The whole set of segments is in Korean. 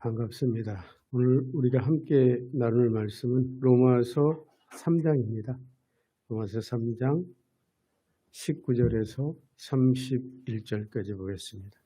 반갑습니다. 오늘 우리가 함께 나눌 말씀은 로마서 3장입니다. 로마서 3장 19절에서 31절까지 보겠습니다.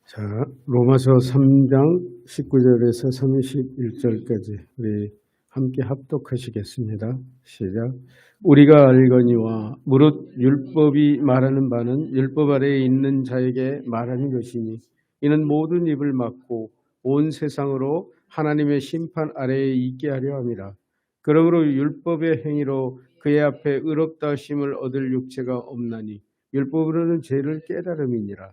자, 로마서 3장 19절에서 31절까지 우리 함께 합독하시겠습니다. 시작. 우리가 알거니와 무릇 율법이 말하는 바는 율법 아래에 있는 자에게 말하는 것이니 이는 모든 입을 막고 온 세상으로 하나님의 심판 아래에 있게 하려 함이라. 그러므로 율법의 행위로 그의 앞에 의롭다 하심을 얻을 육체가 없나니 율법으로는 죄를 깨달음이니라.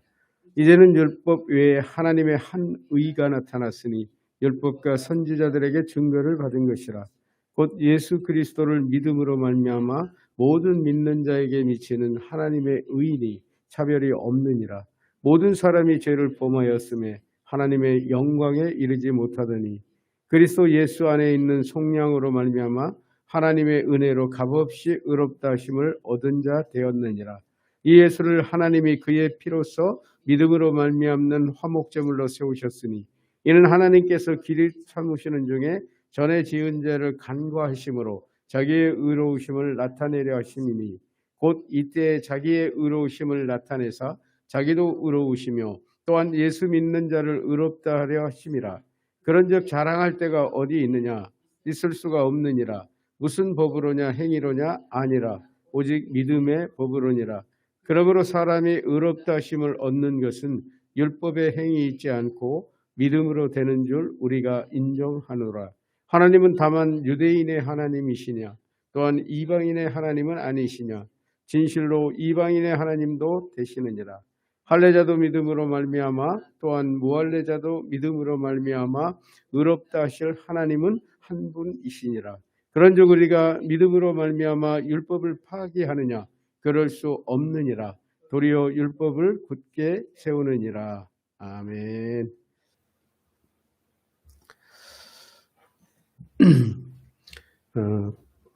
이제는 율법 외에 하나님의 한 의가 나타났으니 율법과 선지자들에게 증거를 받은 것이라. 곧 예수 그리스도를 믿음으로 말미암아 모든 믿는 자에게 미치는 하나님의 의인이 차별이 없느니라. 모든 사람이 죄를 범하였음에 하나님의 영광에 이르지 못하더니 그리스도 예수 안에 있는 속량으로 말미암아 하나님의 은혜로 값없이 의롭다 하심을 얻은 자 되었느니라. 이 예수를 하나님이 그의 피로써 믿음으로 말미암는 화목제물로 세우셨으니 이는 하나님께서 길을 참으시는 중에 전에 지은 죄를 간과하심으로 자기의 의로우심을 나타내려 하심이니 곧 이때 자기의 의로우심을 나타내사 자기도 의로우시며 또한 예수 믿는 자를 의롭다 하려 하심이라. 그런즉 자랑할 데가 어디 있느냐? 있을 수가 없느니라. 무슨 법으로냐? 행위로냐? 아니라 오직 믿음의 법으로니라. 그러므로 사람이 의롭다 하심을 얻는 것은 율법의 행위 있지 않고 믿음으로 되는 줄 우리가 인정하노라. 하나님은 다만 유대인의 하나님이시냐? 또한 이방인의 하나님은 아니시냐? 진실로 이방인의 하나님도 되시느니라. 할례자도 믿음으로 말미암아 또한 무할례자도 믿음으로 말미암아 의롭다 하실 하나님은 한 분이시니라. 그런즉 우리가 믿음으로 말미암아 율법을 파기하느냐? 그럴 수 없느니라. 도리어 율법을 굳게 세우느니라. 아멘.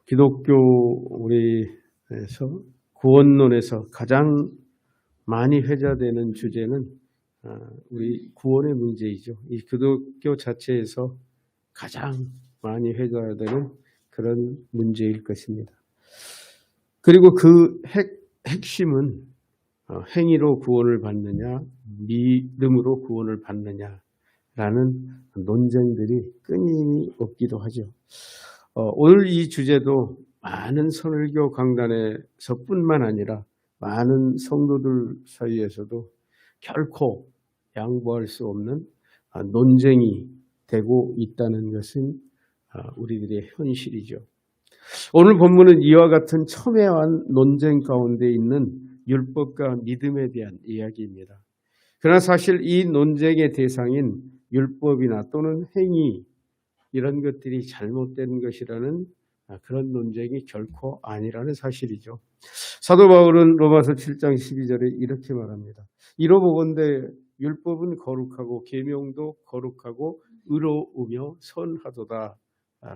기독교 우리에서 구원론에서 가장 많이 회자되는 주제는 우리 구원의 문제이죠. 이 기독교 자체에서 가장 많이 회자되는 그런 문제일 것입니다. 그리고 그 핵심은 행위로 구원을 받느냐, 믿음으로 구원을 받느냐라는 논쟁들이 끊임없기도 하죠. 오늘 이 주제도 많은 선을교 강단에서뿐만 아니라 많은 성도들 사이에서도 결코 양보할 수 없는 논쟁이 되고 있다는 것은 우리들의 현실이죠. 오늘 본문은 이와 같은 첨예한 논쟁 가운데 있는 율법과 믿음에 대한 이야기입니다. 그러나 사실 이 논쟁의 대상인 율법이나 또는 행위 이런 것들이 잘못된 것이라는 그런 논쟁이 결코 아니라는 사실이죠. 사도 바울은 로마서 7장 12절에 이렇게 말합니다. 이로보건대 율법은 거룩하고 계명도 거룩하고 의로우며 선하도다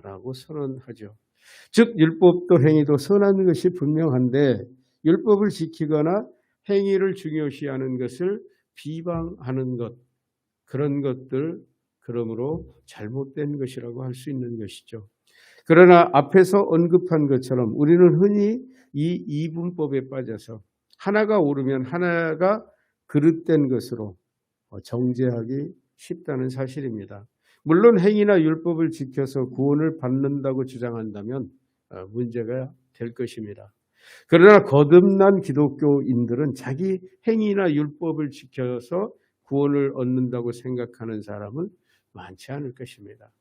라고 선언하죠. 즉 율법도 행위도 선한 것이 분명한데 율법을 지키거나 행위를 중요시하는 것을 비방하는 것, 그런 것들 그러므로 잘못된 것이라고 할 수 있는 것이죠. 그러나 앞에서 언급한 것처럼 우리는 흔히 이 이분법에 빠져서 하나가 옳으면 하나가 그릇된 것으로 정죄하기 쉽다는 사실입니다. 물론 행위나 율법을 지켜서 구원을 받는다고 주장한다면 문제가 될 것입니다. 그러나 거듭난 기독교인들은 자기 행위나 율법을 지켜서 구원을 얻는다고 생각하는 사람은 많지 않을 것입니다.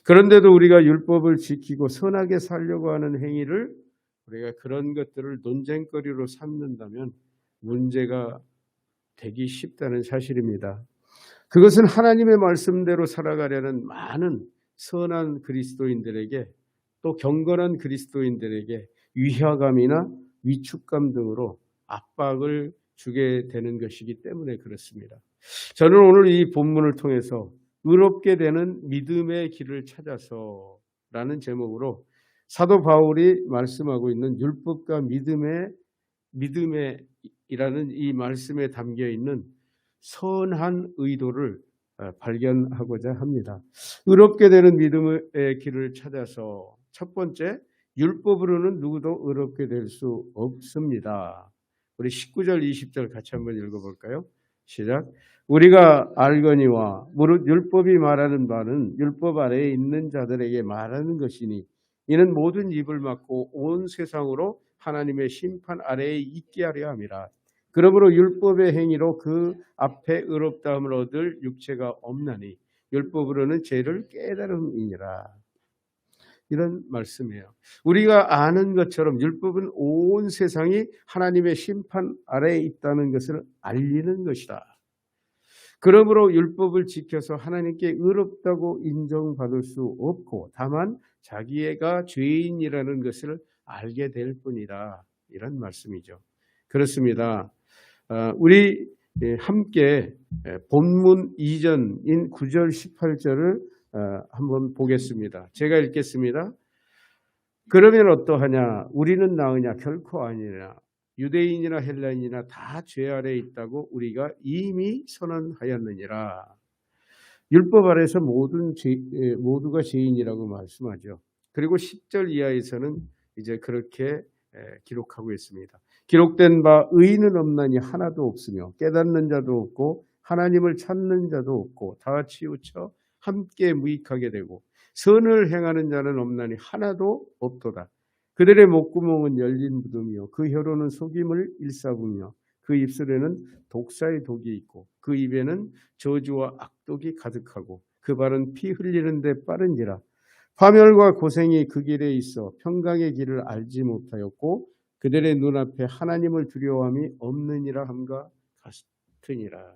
그런데도 우리가 율법을 지키고 선하게 살려고 하는 행위를 우리가 그런 것들을 논쟁거리로 삼는다면 문제가 되기 쉽다는 사실입니다. 그것은 하나님의 말씀대로 살아가려는 많은 선한 그리스도인들에게 또 경건한 그리스도인들에게 위화감이나 위축감 등으로 압박을 주게 되는 것이기 때문에 그렇습니다. 저는 오늘 이 본문을 통해서 의롭게 되는 믿음의 길을 찾아서 라는 제목으로 사도 바울이 말씀하고 있는 율법과 믿음의 이라는 이 말씀에 담겨 있는 선한 의도를 발견하고자 합니다. 의롭게 되는 믿음의 길을 찾아서 첫 번째, 율법으로는 누구도 의롭게 될 수 없습니다. 우리 19절, 20절 같이 한번 읽어볼까요? 시작. 우리가 알거니와 무릇 율법이 말하는 바는 율법 아래에 있는 자들에게 말하는 것이니 이는 모든 입을 막고 온 세상으로 하나님의 심판 아래에 있게 하려 함이라. 그러므로 율법의 행위로 그 앞에 의롭다함을 얻을 육체가 없나니 율법으로는 죄를 깨달음이니라. 이런 말씀이에요. 우리가 아는 것처럼 율법은 온 세상이 하나님의 심판 아래에 있다는 것을 알리는 것이다. 그러므로 율법을 지켜서 하나님께 의롭다고 인정받을 수 없고 다만 자기가 죄인이라는 것을 알게 될 뿐이다. 이런 말씀이죠. 그렇습니다. 우리 함께 본문 이전인 9절 18절을 한번 보겠습니다. 제가 읽겠습니다. 그러면 어떠하냐? 우리는 나으냐? 결코 아니냐. 유대인이나 헬라인이나 다 죄 아래에 있다고 우리가 이미 선언하였느니라. 율법 아래에서 모두가 죄인이라고 말씀하죠. 그리고 10절 이하에서는 이제 그렇게 기록하고 있습니다. 기록된 바 의인은 없나니 하나도 없으며 깨닫는 자도 없고 하나님을 찾는 자도 없고 다 치우쳐 함께 무익하게 되고 선을 행하는 자는 없나니 하나도 없도다. 그들의 목구멍은 열린 무덤이요 그 혀로는 속임을 일삼으며 그 입술에는 독사의 독이 있고 그 입에는 저주와 악독이 가득하고 그 발은 피 흘리는 데 빠른지라. 파멸과 고생이 그 길에 있어 평강의 길을 알지 못하였고 그들의 눈앞에 하나님을 두려워함이 없느니라 함과 같으니라.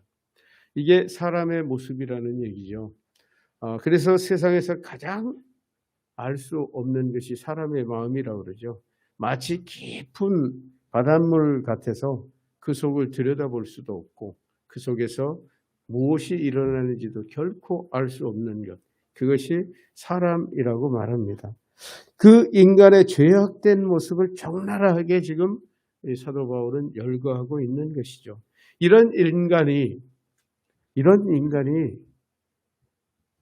이게 사람의 모습이라는 얘기죠. 그래서 세상에서 가장 알 수 없는 것이 사람의 마음이라고 그러죠. 마치 깊은 바닷물 같아서 그 속을 들여다볼 수도 없고 그 속에서 무엇이 일어나는지도 결코 알 수 없는 것. 그것이 사람이라고 말합니다. 그 인간의 죄악된 모습을 적나라하게 지금 사도 바울은 열거하고 있는 것이죠. 이런 인간이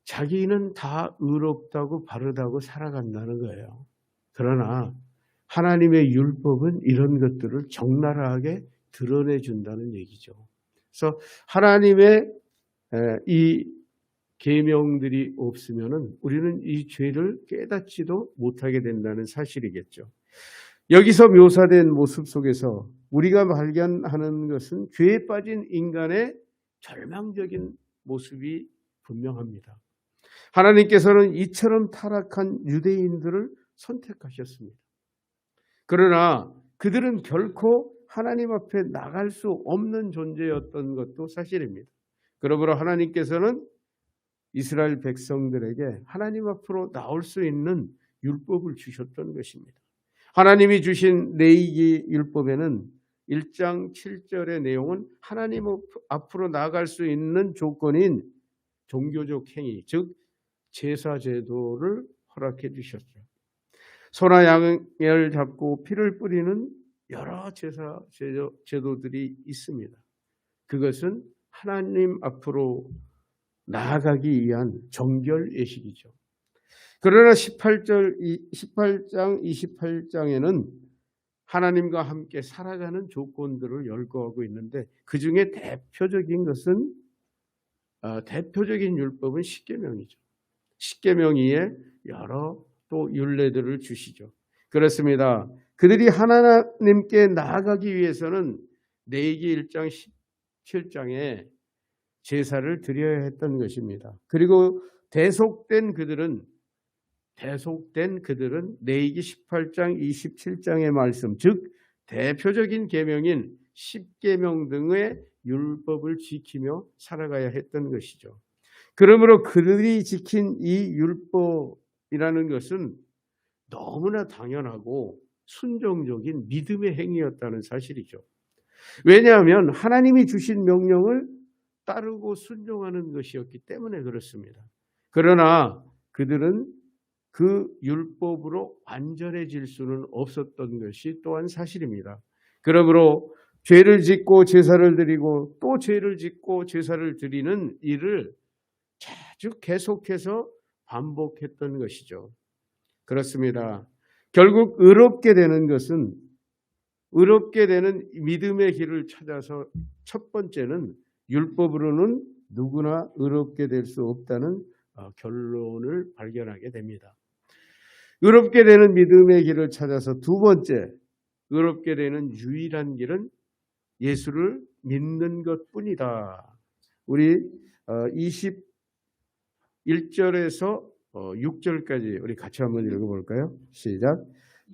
자기는 다 의롭다고 바르다고 살아간다는 거예요. 그러나 하나님의 율법은 이런 것들을 적나라하게 드러내준다는 얘기죠. 그래서 하나님의 이 계명들이 없으면은 우리는 이 죄를 깨닫지도 못하게 된다는 사실이겠죠. 여기서 묘사된 모습 속에서 우리가 발견하는 것은 죄에 빠진 인간의 절망적인 모습이 분명합니다. 하나님께서는 이처럼 타락한 유대인들을 선택하셨습니다. 그러나 그들은 결코 하나님 앞에 나갈 수 없는 존재였던 것도 사실입니다. 그러므로 하나님께서는 이스라엘 백성들에게 하나님 앞으로 나올 수 있는 율법을 주셨던 것입니다. 하나님이 주신 레위기 율법에는 1장 7절의 내용은 하나님 앞으로 나아갈 수 있는 조건인 종교적 행위, 즉 제사 제도를 허락해 주셨죠. 소나 양을 잡고 피를 뿌리는 여러 제사 제도들이 있습니다. 그것은 하나님 앞으로 나아가기 위한 정결 예식이죠. 그러나 18장 28장에는 하나님과 함께 살아가는 조건들을 열거하고 있는데 그 중에 대표적인 율법은 십계명이죠. 십계명 위에 여러 또 율례들을 주시죠. 그렇습니다. 그들이 하나님께 나아가기 위해서는 레위기 1장 17장에 제사를 드려야 했던 것입니다. 그리고 대속된 그들은 레위기 18장 27장의 말씀, 즉 대표적인 계명인 십계명 등의 율법을 지키며 살아가야 했던 것이죠. 그러므로 그들이 지킨 이 율법이라는 것은 너무나 당연하고 순종적인 믿음의 행위였다는 사실이죠. 왜냐하면 하나님이 주신 명령을 따르고 순종하는 것이었기 때문에 그렇습니다. 그러나 그들은 그 율법으로 완전해질 수는 없었던 것이 또한 사실입니다. 그러므로 죄를 짓고 제사를 드리고 또 죄를 짓고 제사를 드리는 일을 자주 계속해서 반복했던 것이죠. 그렇습니다. 결국 의롭게 되는 것은 의롭게 되는 믿음의 길을 찾아서 첫 번째는 율법으로는 누구나 의롭게 될 수 없다는 결론을 발견하게 됩니다. 의롭게 되는 믿음의 길을 찾아서 두 번째, 의롭게 되는 유일한 길은 예수를 믿는 것뿐이다. 우리 21절에서 6절까지 우리 같이 한번 읽어볼까요? 시작.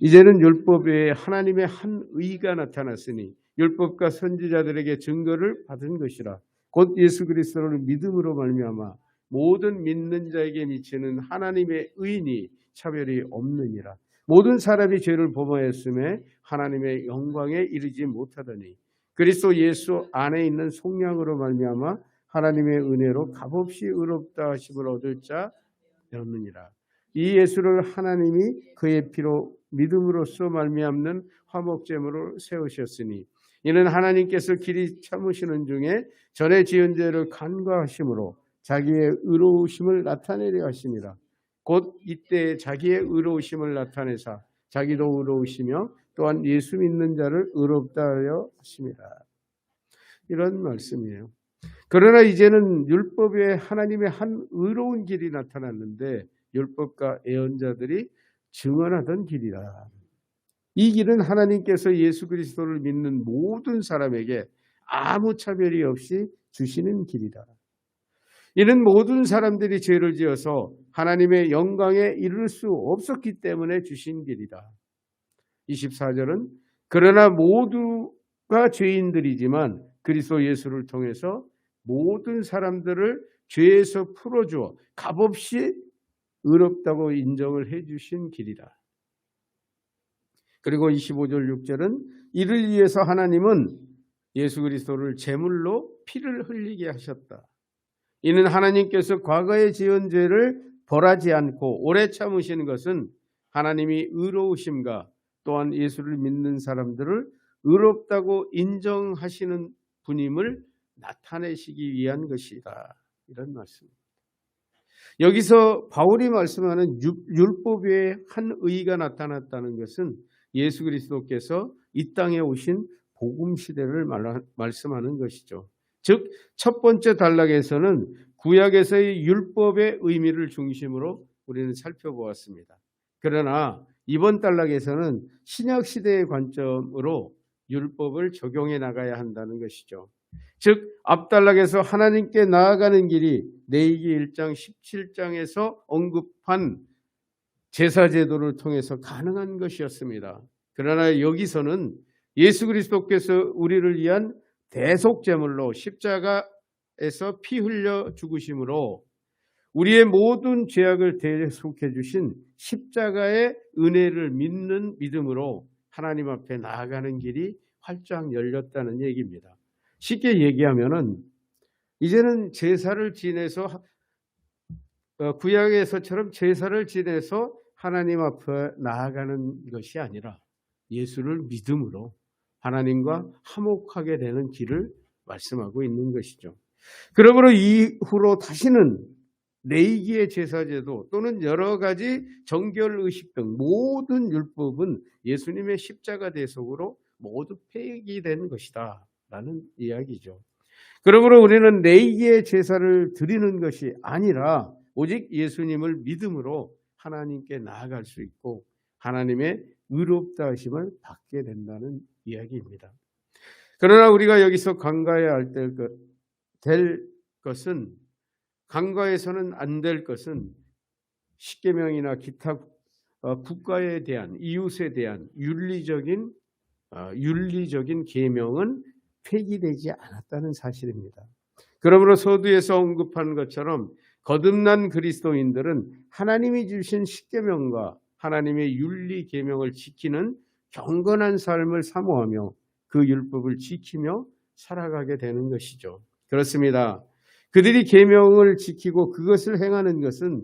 이제는 율법 외에 하나님의 한 의가 나타났으니 율법과 선지자들에게 증거를 받은 것이라. 곧 예수 그리스도를 믿음으로 말미암아 모든 믿는 자에게 미치는 하나님의 의니 차별이 없느니라. 모든 사람이 죄를 범하였음에 하나님의 영광에 이르지 못하더니 그리스도 예수 안에 있는 속량으로 말미암아 하나님의 은혜로 값없이 의롭다 하심을 얻을 자였느니라. 이 예수를 하나님이 그의 피로 믿음으로써 말미암는 화목제물을 세우셨으니 이는 하나님께서 길이 참으시는 중에 전에 지은 죄를 간과하심으로 자기의 의로우심을 나타내려 하심이라. 곧 이때 자기의 의로우심을 나타내사 자기도 의로우시며 또한 예수 믿는 자를 의롭다 하려 하심이라. 이런 말씀이에요. 그러나 이제는 율법에 하나님의 한 의로운 길이 나타났는데 율법과 예언자들이 증언하던 길이라. 이 길은 하나님께서 예수 그리스도를 믿는 모든 사람에게 아무 차별이 없이 주시는 길이다. 이는 모든 사람들이 죄를 지어서 하나님의 영광에 이를 수 없었기 때문에 주신 길이다. 24절은 그러나 모두가 죄인들이지만 그리스도 예수를 통해서 모든 사람들을 죄에서 풀어주어 값없이 의롭다고 인정을 해주신 길이다. 그리고 25절 6절은 이를 위해서 하나님은 예수 그리스도를 제물로 피를 흘리게 하셨다. 이는 하나님께서 과거에 지은 죄를 벌하지 않고 오래 참으시는 것은 하나님이 의로우심과 또한 예수를 믿는 사람들을 의롭다고 인정하시는 분임을 나타내시기 위한 것이다. 이런 말씀입니다. 여기서 바울이 말씀하는 율법 외에 한 의가 나타났다는 것은 예수 그리스도께서 이 땅에 오신 복음 시대를 말씀하는 것이죠. 즉 첫 번째 단락에서는 구약에서의 율법의 의미를 중심으로 우리는 살펴보았습니다. 그러나 이번 단락에서는 신약 시대의 관점으로 율법을 적용해 나가야 한다는 것이죠. 즉 앞단락에서 하나님께 나아가는 길이 레위기 1장 17장에서 언급한 제사제도를 통해서 가능한 것이었습니다. 그러나 여기서는 예수 그리스도께서 우리를 위한 대속제물로 십자가에서 피 흘려 죽으심으로 우리의 모든 죄악을 대속해 주신 십자가의 은혜를 믿는 믿음으로 하나님 앞에 나아가는 길이 활짝 열렸다는 얘기입니다. 쉽게 얘기하면은 이제는 제사를 지내서 구약에서처럼 제사를 지내서 하나님 앞에 나아가는 것이 아니라 예수를 믿음으로 하나님과 화목하게 되는 길을 말씀하고 있는 것이죠. 그러므로 이후로 다시는 레위기의 제사제도 또는 여러 가지 정결의식 등 모든 율법은 예수님의 십자가 대속으로 모두 폐기된 것이다 라는 이야기죠. 그러므로 우리는 레위기의 제사를 드리는 것이 아니라 오직 예수님을 믿음으로 하나님께 나아갈 수 있고 하나님의 의롭다 하심을 받게 된다는 이야기입니다. 그러나 우리가 여기서 간과해야 될 것은 간과해서는 안 될 것은 십계명이나 기타 국가에 대한 이웃에 대한 윤리적인 계명은 폐기되지 않았다는 사실입니다. 그러므로 서두에서 언급한 것처럼 거듭난 그리스도인들은 하나님이 주신 십계명과 하나님의 윤리 계명을 지키는 경건한 삶을 사모하며 그 율법을 지키며 살아가게 되는 것이죠. 그렇습니다. 그들이 계명을 지키고 그것을 행하는 것은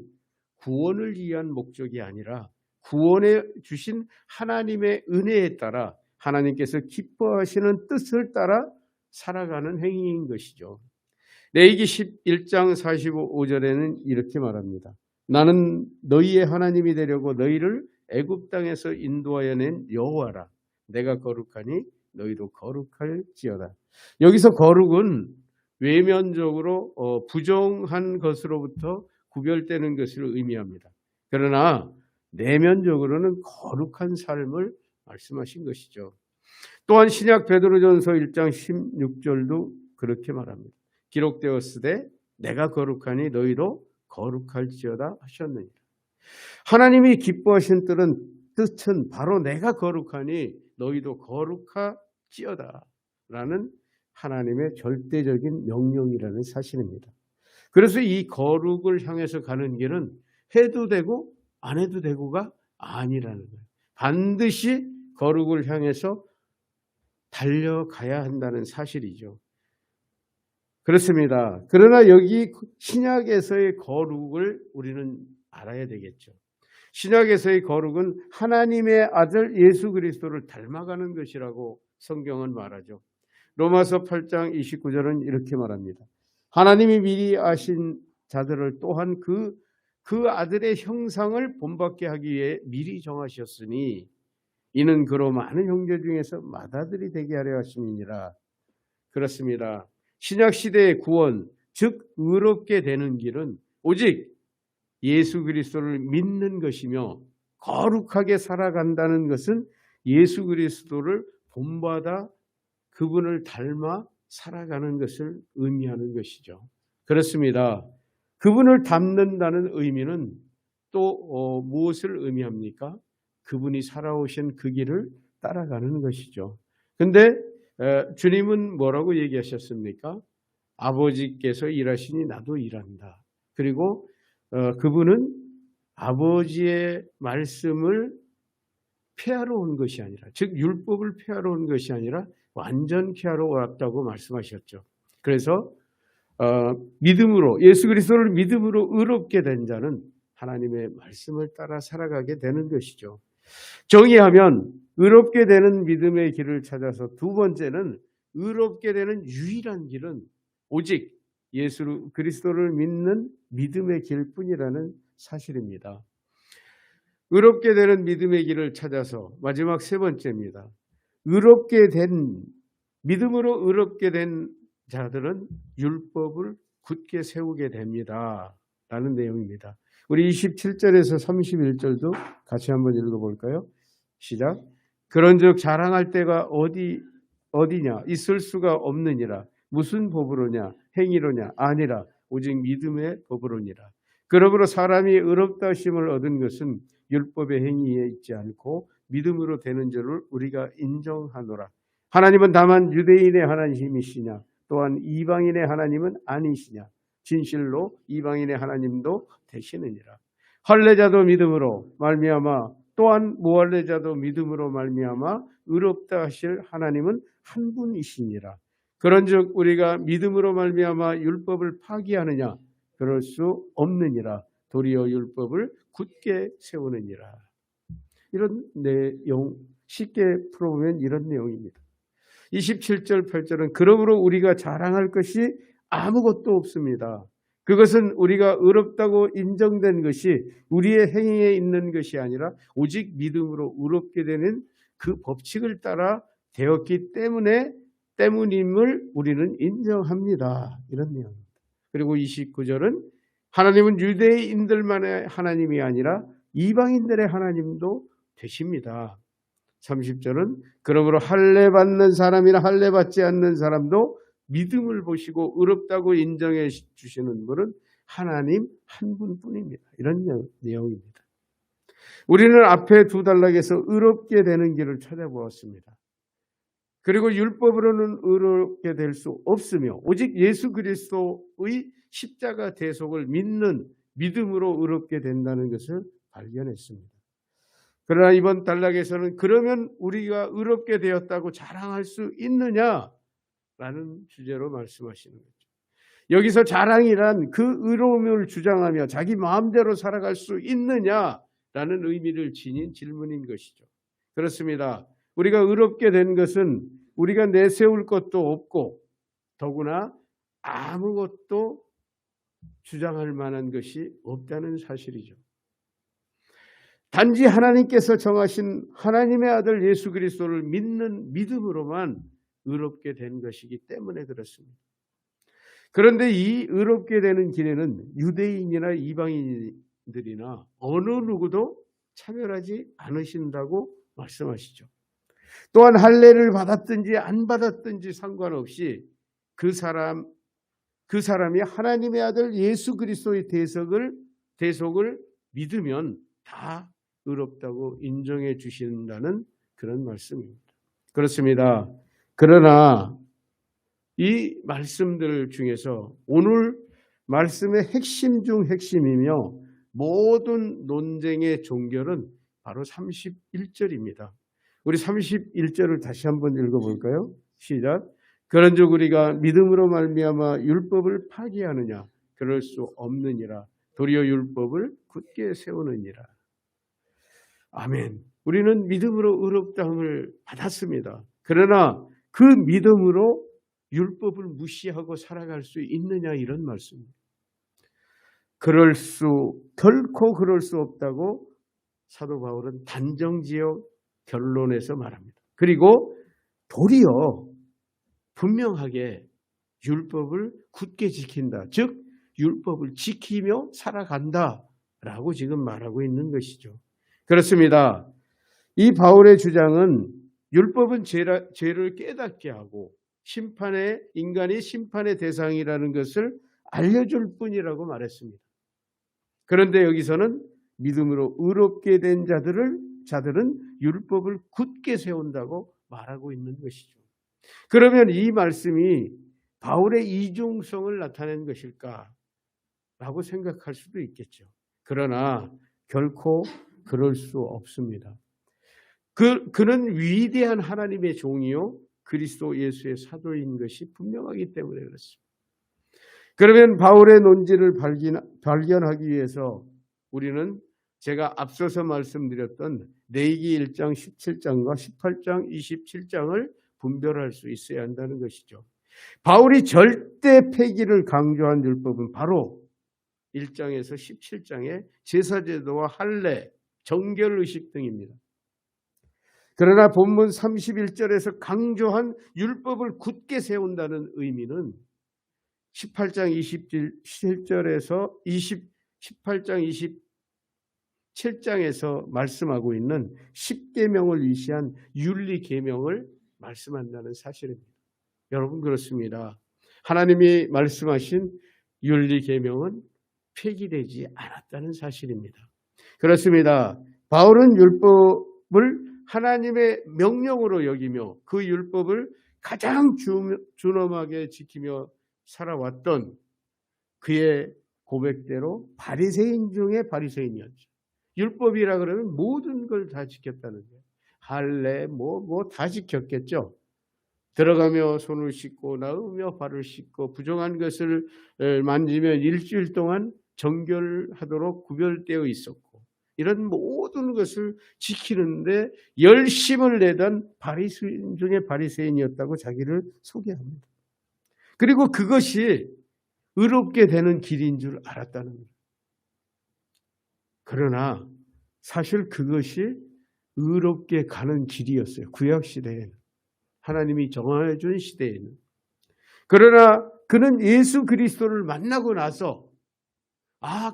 구원을 위한 목적이 아니라 구원해 주신 하나님의 은혜에 따라 하나님께서 기뻐하시는 뜻을 따라 살아가는 행위인 것이죠. 레위기 11장 45절에는 이렇게 말합니다. 나는 너희의 하나님이 되려고 너희를 애굽 땅에서 인도하여 낸 여호와라. 내가 거룩하니 너희도 거룩할지어다. 여기서 거룩은 외면적으로 부정한 것으로부터 구별되는 것을 의미합니다. 그러나 내면적으로는 거룩한 삶을 말씀하신 것이죠. 또한 신약 베드로전서 1장 16절도 그렇게 말합니다. 기록되었으되 내가 거룩하니 너희도 거룩할지어다 하셨느니라. 하나님이 기뻐하신 뜻은 바로 내가 거룩하니 너희도 거룩할지어다 라는 하나님의 절대적인 명령이라는 사실입니다. 그래서 이 거룩을 향해서 가는 길은 해도 되고 안 해도 되고가 아니라는 거예요. 반드시 거룩을 향해서 달려가야 한다는 사실이죠. 그렇습니다. 그러나 여기 신약에서의 거룩을 우리는 알아야 되겠죠. 신약에서의 거룩은 하나님의 아들 예수 그리스도를 닮아가는 것이라고 성경은 말하죠. 로마서 8장 29절은 이렇게 말합니다. 하나님이 미리 아신 자들을 또한 그 아들의 형상을 본받게 하기 위해 미리 정하셨으니 이는 그로 많은 형제 중에서 맏아들이 되게 하려 하심이니라. 그렇습니다. 신약시대의 구원, 즉 의롭게 되는 길은 오직 예수 그리스도를 믿는 것이며 거룩하게 살아간다는 것은 예수 그리스도를 본받아 그분을 닮아 살아가는 것을 의미하는 것이죠. 그렇습니다. 그분을 닮는다는 의미는 또 무엇을 의미합니까? 그분이 살아오신 그 길을 따라가는 것이죠. 근데 주님은 뭐라고 얘기하셨습니까? 아버지께서 일하시니 나도 일한다. 그리고 그분은 아버지의 말씀을 폐하러 온 것이 아니라, 즉 율법을 폐하러 온 것이 아니라 완전케 하러 왔다고 말씀하셨죠. 그래서 믿음으로, 예수 그리스도를 믿음으로 의롭게 된 자는 하나님의 말씀을 따라 살아가게 되는 것이죠. 정의하면 의롭게 되는 믿음의 길을 찾아서 두 번째는 의롭게 되는 유일한 길은 오직 예수 그리스도를 믿는 믿음의 길뿐이라는 사실입니다. 의롭게 되는 믿음의 길을 찾아서 마지막 세 번째입니다. 믿음으로 의롭게 된 자들은 율법을 굳게 세우게 됩니다. 라는 내용입니다. 우리 27절에서 31절도 같이 한번 읽어볼까요? 시작. 그런즉 자랑할 때가 어디냐? 있을 수가 없느니라. 무슨 법으로냐? 행위로냐? 아니라 오직 믿음의 법으로니라. 그러므로 사람이 의롭다 하심을 얻은 것은 율법의 행위에 있지 않고 믿음으로 되는 줄을 우리가 인정하노라. 하나님은 다만 유대인의 하나님이시냐? 또한 이방인의 하나님은 아니시냐? 진실로 이방인의 하나님도 되시느니라. 할례자도 믿음으로 말미암아 또한 무할례자도 믿음으로 말미암아 의롭다 하실 하나님은 한 분이시니라. 그런즉 우리가 믿음으로 말미암아 율법을 파기하느냐? 그럴 수 없느니라. 도리어 율법을 굳게 세우느니라. 이런 내용 쉽게 풀어보면 이런 내용입니다. 27절 8절은 그러므로 우리가 자랑할 것이 아무것도 없습니다. 그것은 우리가 의롭다고 인정된 것이 우리의 행위에 있는 것이 아니라 오직 믿음으로 의롭게 되는 그 법칙을 따라 되었기 때문임을 우리는 인정합니다. 이런 내용입니다. 그리고 29절은 하나님은 유대인들만의 하나님이 아니라 이방인들의 하나님도 되십니다. 30절은 그러므로 할례 받는 사람이나 할례 받지 않는 사람도 믿음을 보시고 의롭다고 인정해 주시는 분은 하나님 한 분뿐입니다. 이런 내용입니다. 우리는 앞에 두 단락에서 의롭게 되는 길을 찾아보았습니다. 그리고 율법으로는 의롭게 될 수 없으며 오직 예수 그리스도의 십자가 대속을 믿는 믿음으로 의롭게 된다는 것을 발견했습니다. 그러나 이번 단락에서는 그러면 우리가 의롭게 되었다고 자랑할 수 있느냐라는 주제로 말씀하시는 거죠. 여기서 자랑이란 그 의로움을 주장하며 자기 마음대로 살아갈 수 있느냐라는 의미를 지닌 질문인 것이죠. 그렇습니다. 우리가 의롭게 된 것은 우리가 내세울 것도 없고 더구나 아무것도 주장할 만한 것이 없다는 사실이죠. 단지 하나님께서 정하신 하나님의 아들 예수 그리스도를 믿는 믿음으로만 의롭게 된 것이기 때문에 그렇습니다. 그런데 이 의롭게 되는 길에는 유대인이나 이방인들이나 어느 누구도 차별하지 않으신다고 말씀하시죠. 또한 할례를 받았든지 안 받았든지 상관없이 그 사람이 하나님의 아들 예수 그리스도의 대속을 믿으면 다 의롭다고 인정해 주신다는 그런 말씀입니다. 그렇습니다. 그러나 이 말씀들 중에서 오늘 말씀의 핵심 중 핵심이며 모든 논쟁의 종결은 바로 31절입니다. 우리 31절을 다시 한번 읽어볼까요? 시작. 그런즉 우리가 믿음으로 말미암아 율법을 파기하느냐? 그럴 수 없느니라. 도리어 율법을 굳게 세우느니라. 아멘. 우리는 믿음으로 의롭다함을 받았습니다. 그러나 그 믿음으로 율법을 무시하고 살아갈 수 있느냐 이런 말씀입니다. 결코 그럴 수 없다고 사도 바울은 단정지어 결론에서 말합니다. 그리고 도리어 분명하게 율법을 굳게 지킨다. 즉 율법을 지키며 살아간다라고 지금 말하고 있는 것이죠. 그렇습니다. 이 바울의 주장은 율법은 죄를 깨닫게 하고 인간이 심판의 대상이라는 것을 알려줄 뿐이라고 말했습니다. 그런데 여기서는 믿음으로 의롭게 된 자들은 율법을 굳게 세운다고 말하고 있는 것이죠. 그러면 이 말씀이 바울의 이중성을 나타낸 것일까라고 생각할 수도 있겠죠. 그러나 결코 그럴 수 없습니다. 그는 위대한 하나님의 종이요 그리스도 예수의 사도인 것이 분명하기 때문에 그렇습니다. 그러면 바울의 논지를 발견하기 위해서 우리는 제가 앞서서 말씀드렸던 레위기 1장 17장과 18장 27장을 분별할 수 있어야 한다는 것이죠. 바울이 절대 폐기를 강조한 율법은 바로 1장에서 17장의 제사제도와 할례, 정결의식 등입니다. 그러나 본문 31절에서 강조한 율법을 굳게 세운다는 의미는 18장 27절에서 18장 27장에서 말씀하고 있는 10계명을 위시한 윤리계명을 말씀한다는 사실입니다. 여러분 그렇습니다. 하나님이 말씀하신 윤리계명은 폐기되지 않았다는 사실입니다. 그렇습니다. 바울은 율법을 하나님의 명령으로 여기며 그 율법을 가장 준엄하게 지키며 살아왔던 그의 고백대로 바리새인 중에 바리새인이었죠. 율법이라 그러면 모든 걸 다 지켰다는 거예요. 할례 뭐 다 지켰겠죠. 들어가며 손을 씻고 나오며 발을 씻고 부정한 것을 만지면 일주일 동안 정결하도록 구별되어 있었고 이런 모든 것을 지키는데 열심을 내던 바리새인 중에 바리새인이었다고 자기를 소개합니다. 그리고 그것이 의롭게 되는 길인 줄 알았다는 거예요. 그러나 사실 그것이 의롭게 가는 길이었어요. 구약시대에는. 하나님이 정해준 시대에는. 그러나 그는 예수 그리스도를 만나고 나서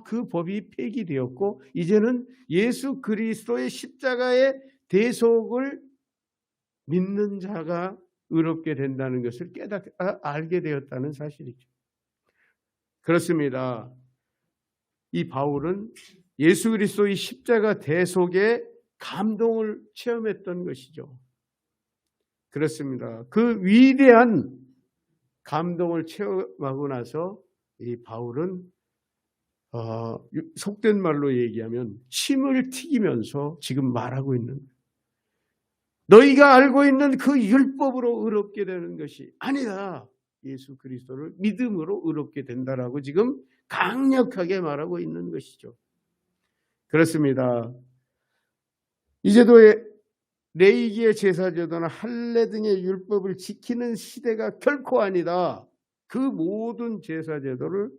그 법이 폐기되었고 이제는 예수 그리스도의 십자가의 대속을 믿는 자가 의롭게 된다는 것을 알게 되었다는 사실이죠. 그렇습니다. 이 바울은 예수 그리스도의 십자가 대속의 감동을 체험했던 것이죠. 그렇습니다. 그 위대한 감동을 체험하고 나서 이 바울은 속된 말로 얘기하면 침을 튀기면서 지금 말하고 있는 거예요. 너희가 알고 있는 그 율법으로 의롭게 되는 것이 아니다. 예수 그리스도를 믿음으로 의롭게 된다라고 지금 강력하게 말하고 있는 것이죠. 그렇습니다. 레위기의 제사제도나 할례 등의 율법을 지키는 시대가 결코 아니다. 그 모든 제사제도를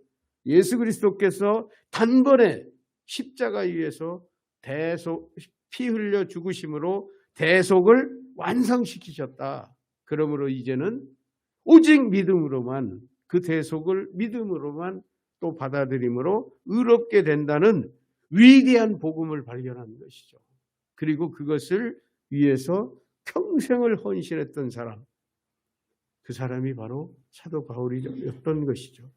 예수 그리스도께서 단번에 십자가 위에서 피 흘려 죽으심으로 대속을 완성시키셨다. 그러므로 이제는 오직 믿음으로만, 그 대속을 믿음으로만 또 받아들임으로 의롭게 된다는 위대한 복음을 발견한 것이죠. 그리고 그것을 위해서 평생을 헌신했던 사람, 그 사람이 바로 사도 바울이었던 것이죠.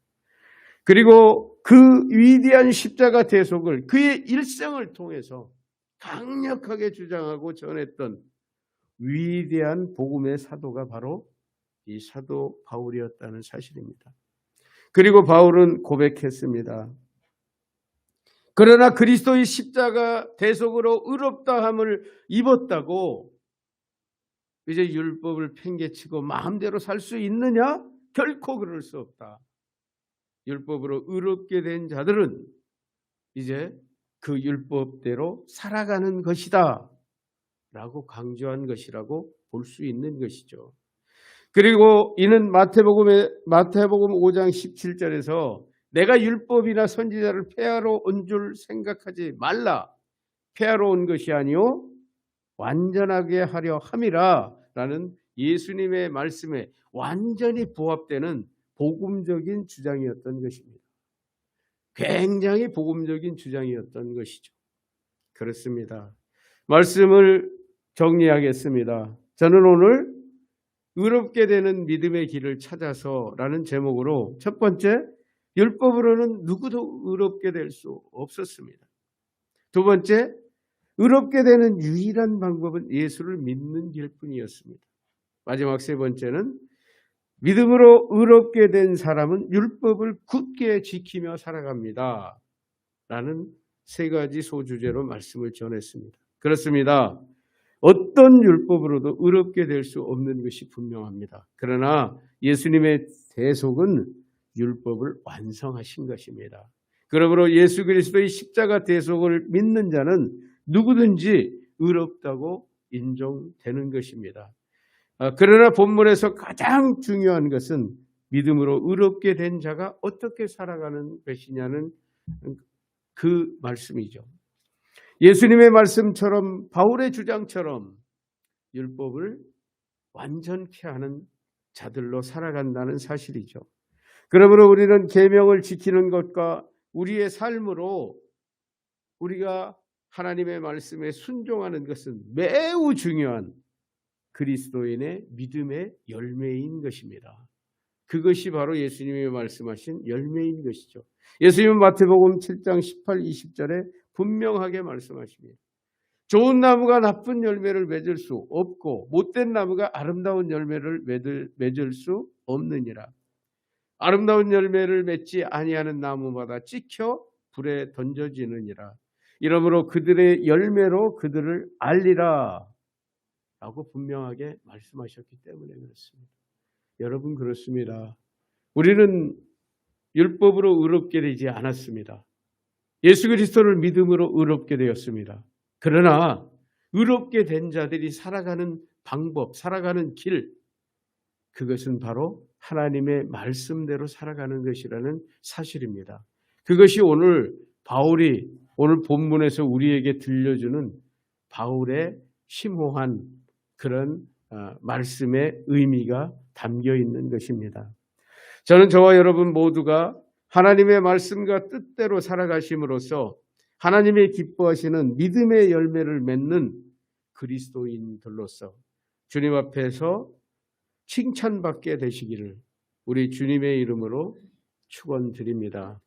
그리고 그 위대한 십자가 대속을 그의 일생을 통해서 강력하게 주장하고 전했던 위대한 복음의 사도가 바로 이 사도 바울이었다는 사실입니다. 그리고 바울은 고백했습니다. 그러나 그리스도의 십자가 대속으로 의롭다함을 입었다고 이제 율법을 팽개치고 마음대로 살 수 있느냐? 결코 그럴 수 없다. 율법으로 의롭게 된 자들은 이제 그 율법대로 살아가는 것이다 라고 강조한 것이라고 볼 수 있는 것이죠. 그리고 이는 마태복음 5장 17절에서 내가 율법이나 선지자를 폐하러 온 줄 생각하지 말라. 폐하러 온 것이 아니요 완전하게 하려 함이라 라는 예수님의 말씀에 완전히 부합되는 복음적인 주장이었던 것입니다. 굉장히 복음적인 주장이었던 것이죠. 그렇습니다. 말씀을 정리하겠습니다. 저는 오늘 의롭게 되는 믿음의 길을 찾아서 라는 제목으로 첫 번째, 율법으로는 누구도 의롭게 될 수 없었습니다. 두 번째, 의롭게 되는 유일한 방법은 예수를 믿는 길뿐이었습니다. 마지막 세 번째는 믿음으로 의롭게 된 사람은 율법을 굳게 지키며 살아갑니다. 라는 세 가지 소주제로 말씀을 전했습니다. 그렇습니다. 어떤 율법으로도 의롭게 될 수 없는 것이 분명합니다. 그러나 예수님의 대속은 율법을 완성하신 것입니다. 그러므로 예수 그리스도의 십자가 대속을 믿는 자는 누구든지 의롭다고 인정되는 것입니다. 그러나 본문에서 가장 중요한 것은 믿음으로 의롭게 된 자가 어떻게 살아가는 것이냐는 그 말씀이죠. 예수님의 말씀처럼 바울의 주장처럼 율법을 완전케 하는 자들로 살아간다는 사실이죠. 그러므로 우리는 계명을 지키는 것과 우리의 삶으로 우리가 하나님의 말씀에 순종하는 것은 매우 중요한 그리스도인의 믿음의 열매인 것입니다. 그것이 바로 예수님이 말씀하신 열매인 것이죠. 예수님은 마태복음 7장 18, 20절에 분명하게 말씀하십니다. 좋은 나무가 나쁜 열매를 맺을 수 없고 못된 나무가 아름다운 열매를 맺을 수 없느니라. 아름다운 열매를 맺지 아니하는 나무마다 찍혀 불에 던져지느니라. 이러므로 그들의 열매로 그들을 알리라 라고 분명하게 말씀하셨기 때문에 그렇습니다. 여러분 그렇습니다. 우리는 율법으로 의롭게 되지 않았습니다. 예수 그리스도를 믿음으로 의롭게 되었습니다. 그러나 의롭게 된 자들이 살아가는 방법, 살아가는 길, 그것은 바로 하나님의 말씀대로 살아가는 것이라는 사실입니다. 그것이 오늘 바울이 오늘 본문에서 우리에게 들려주는 바울의 심오한 그런 말씀의 의미가 담겨 있는 것입니다. 저는 저와 여러분 모두가 하나님의 말씀과 뜻대로 살아가심으로써 하나님의 기뻐하시는 믿음의 열매를 맺는 그리스도인들로서 주님 앞에서 칭찬받게 되시기를 우리 주님의 이름으로 축원드립니다.